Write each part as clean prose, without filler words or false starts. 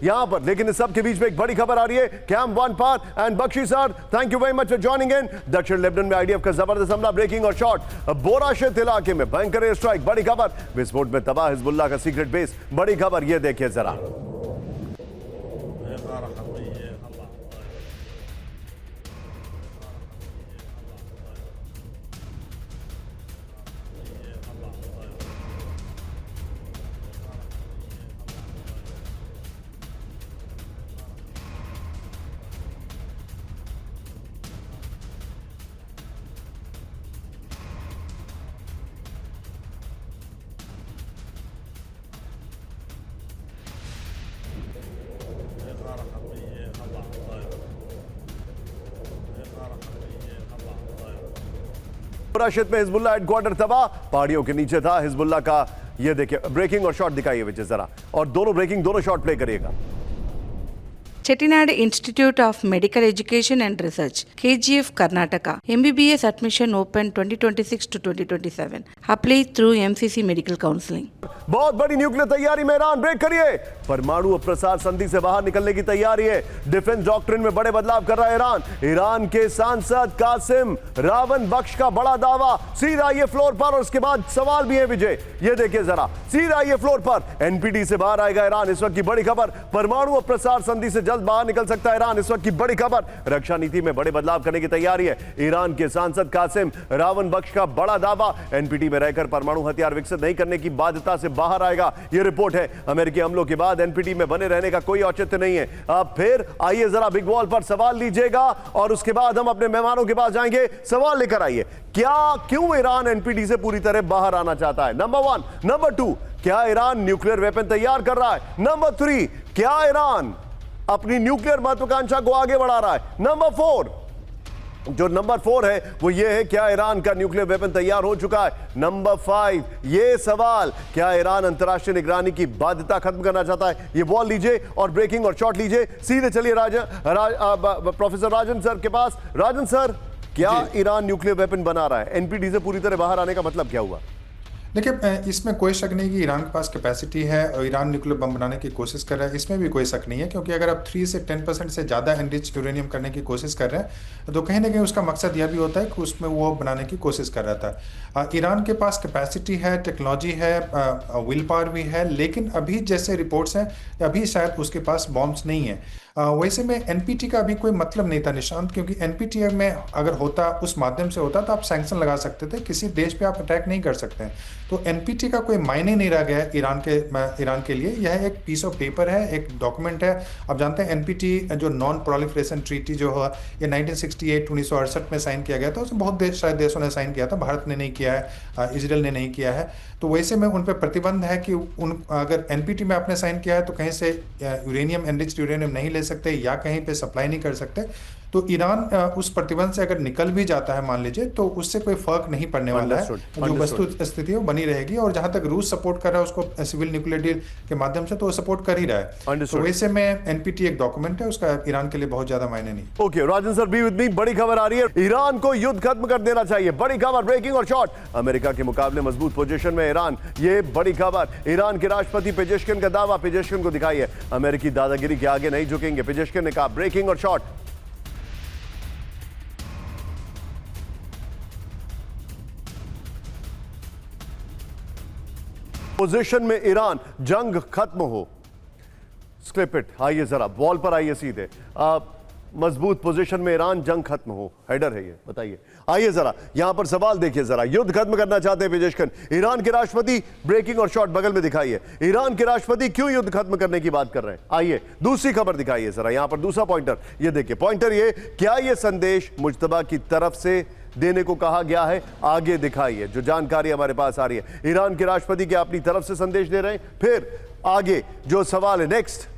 यहां पर। लेकिन इस सब के बीच में एक बड़ी खबर आ रही है। कैंप वन पर and Bakshi sir, thank you very much for joining in. दक्षिण लेबनान में आईडीएफ का जबरदस्त हमला, ब्रेकिंग और शॉट। बोराशेत इलाके में भयंकर एयर स्ट्राइक, बड़ी खबर। विस्फोट में तबाह हिजबुल्लाह का सीक्रेट बेस, बड़ी खबर। यह देखिए जरा। बोराशेत में हिजबुल्लाह हेडक्वार्टर तबाह, पहाड़ियों के नीचे था हिजबुल्लाह का। ये देखिए ब्रेकिंग और शॉट दिखाइए विजय जरा, और दोनों ब्रेकिंग दोनों शॉट प्ले करिएगा। Chettinad Institute of Medical Education and Research, KGF Karnataka. MBBS admission open 2026 to 2027. Apply through MCC Medical Counseling. बहुत बड़ी न्यूक्लियर तैयारी में ईरान, ब्रेक करिए। परमाणु प्रसार संधि से बाहर निकलने की तैयारी है। डिफेंस डॉक्ट्रिन में बड़े बदलाव कर रहा है ईरान। ईरान के सांसद कासिम रावण बख्श का बड़ा दावा, सीधा ये फ्लोर पर, और उसके बाद सवाल भी है विजय। ये देखिए जरा, सीधा ये फ्लोर पर एनपीटी से बाहर आएगा ईरान। इस वक्त की बड़ी खबर, परमाणु प्रसार संधि से जल्द बाहर निकल सकता है ईरान। इस वक्त की बड़ी खबर, रक्षा नीति में बड़े बदलाव करने की तैयारी है। ईरान के सांसद कासिम रावण बख्श का बड़ा दावा, एनपीटी में रहकर परमाणु हथियार विकसित नहीं करने की बाध्यता से बाहर आएगा। यह रिपोर्ट है। अमेरिकी हमलों के बाद एनपीटी में बने रहने का कोई औचित्य नहीं है। अब फिर आइए जरा बिग वॉल पर सवाल लीजिएगा, और उसके बाद हम अपने मेहमानों के पास जाएंगे। सवाल लेकर आइए, क्यों ईरान एनपीटी से पूरी तरह बाहर आना चाहता है? नंबर 1। नंबर 2, क्या ईरान न्यूक्लियर वेपन तैयार कर रहा है? नंबर 3, क्या ईरान अपनी न्यूक्लियर महत्वाकांक्षा को आगे बढ़ा रहा है? नंबर 4, जो नंबर 4 है वो ये है, क्या ईरान का न्यूक्लियर वेपन तैयार हो चुका है? नंबर 5, ये सवाल, क्या ईरान अंतर्राष्ट्रीय निगरानी की बाध्यता खत्म करना चाहता है? ये बॉल लीजिए और ब्रेकिंग और शॉट लीजिए। सीधे चलिए प्रोफेसर राजन सर के पास। राजन सर, क्या ईरान न्यूक्लियर वेपन बना रहा है? एनपीटी से पूरी तरह बाहर आने का मतलब क्या हुआ? देखिए, इसमें कोई शक नहीं कि ईरान के पास कैपेसिटी है और ईरान न्यूक्लियर बम बनाने की कोशिश कर रहा है, इसमें भी कोई शक नहीं है। क्योंकि अगर आप 3 से 10% से ज़्यादा एनरिच यूरेनियम करने की कोशिश कर रहे हैं, तो कहीं ना कहीं उसका मकसद यह भी होता है कि उसमें वो बनाने की कोशिश कर रहा था। ईरान के पास कैपेसिटी है, टेक्नोलॉजी है, विल पावर भी है, लेकिन अभी जैसे रिपोर्ट्स हैं, अभी शायद उसके पास बॉम्ब्स नहीं है। वैसे में एनपीटी का अभी कोई मतलब नहीं था निशांत, क्योंकि एनपीटी में अगर होता, उस माध्यम से होता, तो आप सैंक्शन लगा सकते थे, किसी देश पे आप अटैक नहीं कर सकते हैं। तो एनपीटी का कोई मायने नहीं रह गया है ईरान के लिए। यह एक पीस ऑफ पेपर है, एक डॉक्यूमेंट है। आप जानते हैं एनपीटी जो नॉन प्रोलिफरेशन ट्रीटी जो है, ये 1968 में साइन किया गया था। उसमें बहुत शायद देशों ने साइन किया था, भारत ने नहीं किया है, इजराइल ने नहीं किया है। तो वैसे में उन पर प्रतिबंध है कि अगर एनपीटी में आपने साइन किया है तो कहीं से यूरेनियम, एनरिच्ड यूरेनियम नहीं ले सकते या कहीं पे सप्लाई नहीं कर सकते। तो ईरान उस प्रतिबंध से अगर निकल भी जाता है मान लीजिए, तो उससे कोई फर्क नहीं पड़ने वाला है। जो वस्तु स्थिति है वो बनी रहेगी। और जहां तक रूस सपोर्ट कर रहा है उसको सिविल न्यूक्लियर डील के माध्यम से, तो वो सपोर्ट कर ही रहा है। तो वैसे में एनपीटी एक डॉक्यूमेंट है, उसका ईरान के लिए बहुत ज्यादा मायने नहीं। Okay, Rajan sir be with me. बड़ी खबर आ रही है, ईरान को युद्ध खत्म कर देना चाहिए। बड़ी खबर, ब्रेकिंग और शॉट। अमेरिका के मुकाबले मजबूत पोजीशन में ईरान, ये बड़ी खबर। ईरान के राष्ट्रपति पेजेश्किन का दावा, पेजेश्किन को दिखाइए, अमेरिकी दादागिरी के आगे नहीं झुकेंगे। पेजेश्किन ने कहा, ब्रेकिंग और शॉट। पोजीशन में ईरान, जंग खत्म हो। Script it. आइए जरा बॉल पर आइए सीधे। मजबूत पोजीशन में ईरान, जंग खत्म हो, हेडर है ये, बताइए। आइए जरा यहां पर सवाल देखिए जरा, युद्ध खत्म करना चाहते हैं पेजेश्किन। ईरान के राष्ट्रपति, ब्रेकिंग और शॉट बगल में दिखाइए, ईरान के राष्ट्रपति क्यों युद्ध खत्म करने की बात कर रहे हैं? आइए दूसरी खबर दिखाइए जरा, यहां पर दूसरा पॉइंटर, ये देखिए पॉइंटर। ये क्या ये संदेश मुज्तबा की तरफ से देने को कहा गया है? आगे दिखाइए, जो जानकारी हमारे पास आ रही है। ईरान के राष्ट्रपति क्या अपनी तरफ से संदेश दे रहे हैं? फिर आगे जो सवाल है नेक्स्ट,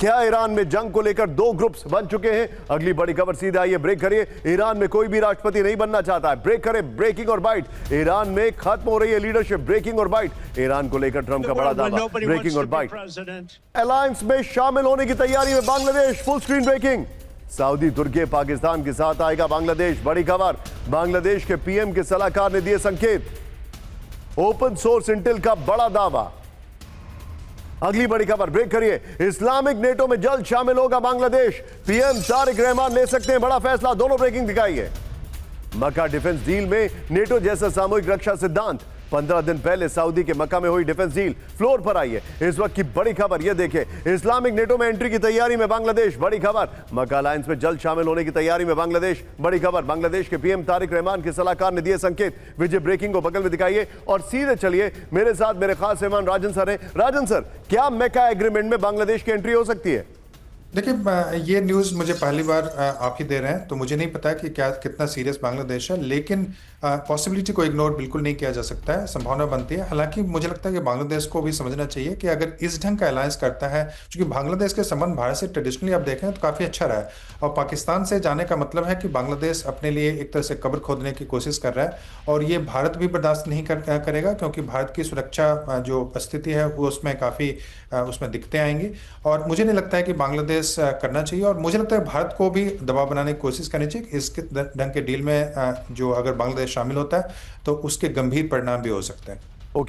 क्या ईरान में जंग को लेकर 2 ग्रुप्स बन चुके हैं? अगली बड़ी खबर सीधे आइए, ब्रेक करिए। ईरान में कोई भी राष्ट्रपति नहीं बनना चाहता है, ब्रेक करें, ब्रेकिंग और बाइट। ईरान में खत्म हो रही है लीडरशिप, ब्रेकिंग और बाइट। ईरान को लेकर ट्रंप का बड़ा दावा, ब्रेकिंग और बाइट। अलायंस में शामिल होने की तैयारी में Bangladesh, full screen breaking. Saudi, तुर्की, पाकिस्तान के साथ आएगा बांग्लादेश, बड़ी खबर। बांग्लादेश के पीएम के सलाहकार ने दिए संकेत। ओपन सोर्स इंटेल का बड़ा दावा, अगली बड़ी खबर, ब्रेक करिए। इस्लामिक नेटो में जल्द शामिल होगा बांग्लादेश, पीएम तारिक रहमान ले सकते हैं बड़ा फैसला। दोनों ब्रेकिंग दिखाइए। मक्का डिफेंस डील में नेटो जैसा सामूहिक रक्षा सिद्धांत, 15 दिन पहले सऊदी के मक्का में हुई डिफेंस डील फ्लोर पर आई है। इस वक्त की बड़ी खबर ये देखें, इस्लामिक नेटो में एंट्री की तैयारी में बांग्लादेश, बड़ी खबर। मक्का अलायंस में जल्द शामिल होने की तैयारी में बांग्लादेश, बड़ी खबर। बांग्लादेश के पीएम तारिक रहमान के सलाहकार ने दिए संकेत। विजय ब्रेकिंग को बगल में दिखाइए और सीधे चलिए मेरे साथ, मेरे खास मेहमान राजन सर हैं। राजन सर, क्या मक्का एग्रीमेंट में बांग्लादेश की एंट्री हो सकती है? देखिए, ये न्यूज़ मुझे पहली बार आप ही दे रहे हैं, तो मुझे नहीं पता कि क्या कितना सीरियस बांग्लादेश है, लेकिन पॉसिबिलिटी को इग्नोर बिल्कुल नहीं किया जा सकता है, संभावना बनती है। हालांकि मुझे लगता है कि बांग्लादेश को भी समझना चाहिए कि अगर इस ढंग का अलायंस करता है, क्योंकि बांग्लादेश के संबंध भारत से ट्रेडिशनली आप देखें तो काफ़ी अच्छा रहा है, और पाकिस्तान से जाने का मतलब है कि बांग्लादेश अपने लिए एक तरह से कब्र खोदने की कोशिश कर रहा है, और ये भारत भी बर्दाश्त नहीं करेगा, क्योंकि भारत की सुरक्षा जो स्थिति है वो उसमें काफ़ी उसमें दिक्कतें आएंगी, और मुझे नहीं लगता है कि बांग्लादेश करना चाहिए। और मुझे लगता है भारत को भी दबाव बनाने की कोशिश करनी चाहिए कि इसके ढंग के डील में जो अगर बांग्लादेश शामिल होता है तो उसके गंभीर परिणाम भी हो सकते हैं।